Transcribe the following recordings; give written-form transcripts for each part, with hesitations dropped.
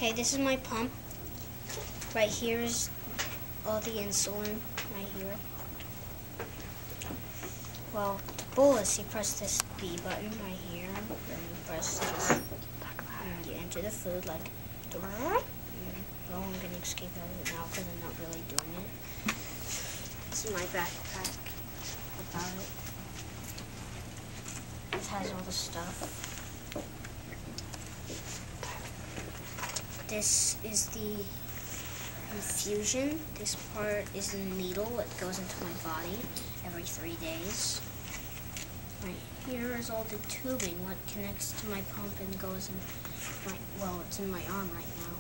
Okay, this is my pump. Right here is all the insulin right here. Well, to bolus, you press this B button right here, then you press this, and you enter the food like, well, I'm going to escape out of it now because I'm not really doing it. This is my backpack about it. It has all the stuff. This is the infusion. This part is the needle. It goes into my body every 3 days. Right here is all the tubing, what connects to my pump and goes in my, well, it's in my arm right now.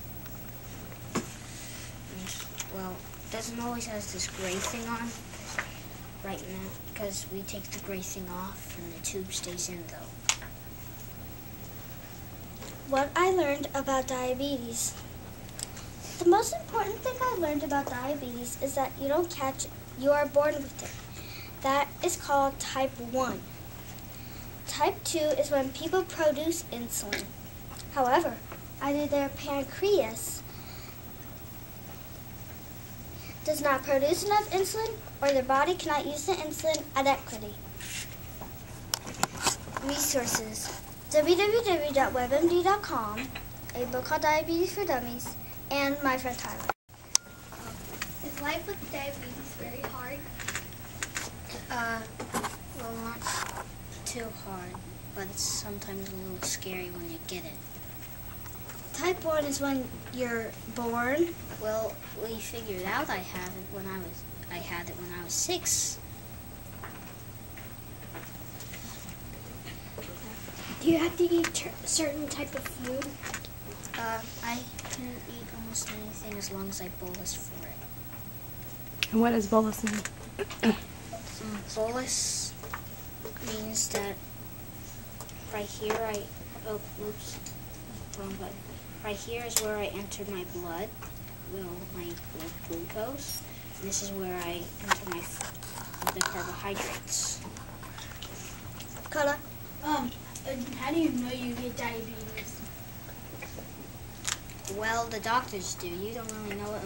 And, well, it doesn't always has this gray thing on right now because we take the gray thing off and the tube stays in though. What I learned about diabetes. The most important thing I learned about diabetes is that you don't catch it, you are born with it. That is called type 1. Type 2 is when people produce insulin. However, either their pancreas does not produce enough insulin or their body cannot use the insulin adequately. Resources: www.webmd.com, a book called Diabetes for Dummies, and my friend Tyler. Is life with diabetes very hard? Well, not too hard, but it's sometimes a little scary when you get it. Type 1 is when you're born. Well, we figured out I had it when I was 6. Do you have to eat certain type of food? I can eat almost anything as long as I bolus for it. And what does bolus mean? Bolus means that right here wrong button. Right here is where I enter my blood, my blood glucose. And this is where I enter the carbohydrates. Carla? How do you know you get diabetes? Well, the doctors do. You don't really know it.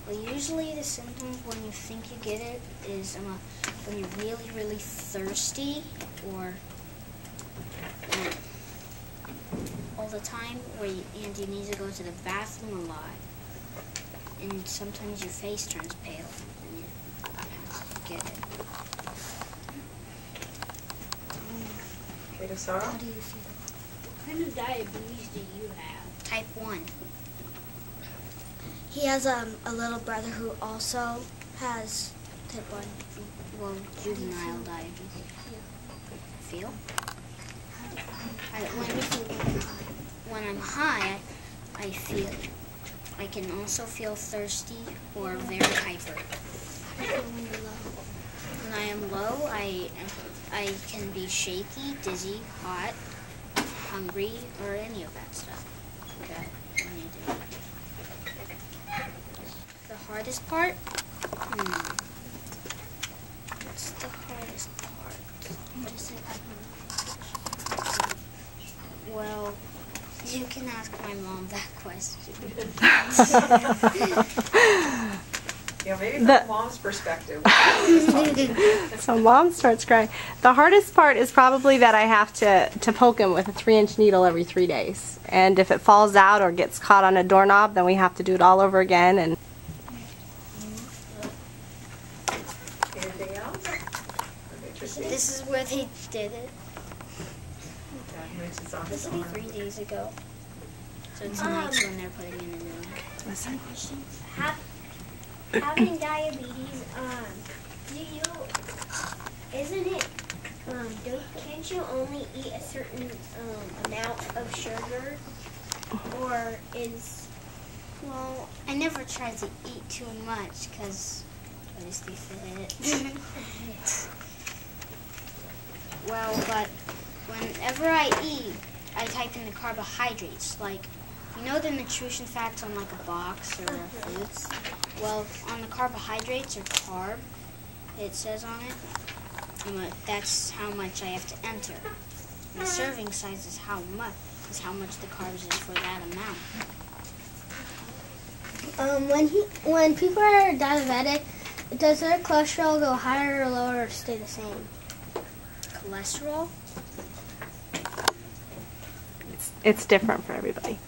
Well, usually the symptoms when you think you get it is when you're really, really thirsty or all the time, and you need to go to the bathroom a lot. And sometimes your face turns pale and you have to get it. Okay, Sarah? How do you feel? What kind of diabetes do you have? Type 1. He has a little brother who also has type 1. Well, juvenile diabetes. Feel? When I'm high, I can also feel thirsty or very hyper. When I am low, I can be shaky, dizzy, hot, hungry, or any of that stuff. Okay, when you do. The hardest part? What's the hardest part? Well, you can ask my mom that question. Yeah, maybe from mom's perspective. So mom starts crying. The hardest part is probably that I have to poke him with a 3-inch needle every 3 days. And if it falls out or gets caught on a doorknob, then we have to do it all over again. And Anything else? This is where they did it. It's on This his will be arm. 3 days ago. So tonight's when they're putting in the room. Having diabetes, can't you only eat a certain amount of sugar, or is? Well, I never tried to eat too much because I just stay fit. Well, but whenever I eat, I type in the carbohydrates. Like, you know the nutrition facts on like a box or foods? Well, on the carbohydrates or carb, it says on it, that's how much I have to enter. And the serving size is how much the carbs is for that amount. When people are diabetic, does their cholesterol go higher or lower or stay the same? Cholesterol? It's different for everybody.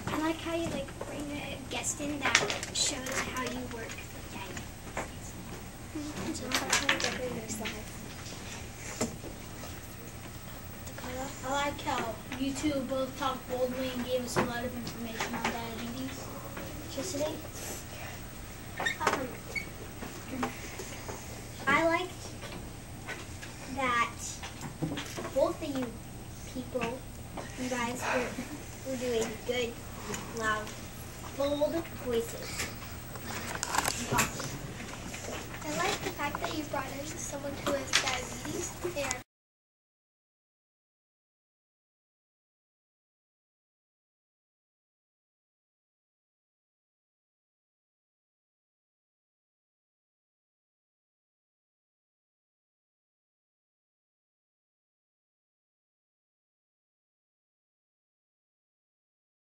I like how you bring a guest in that shows how you work with diabetes. I like how you two both talked boldly and gave us a lot of information on diabetes. Electricity. I liked that both of you people, you guys were doing good, loud, bold voices. I like the fact that you brought in someone who has diabetes and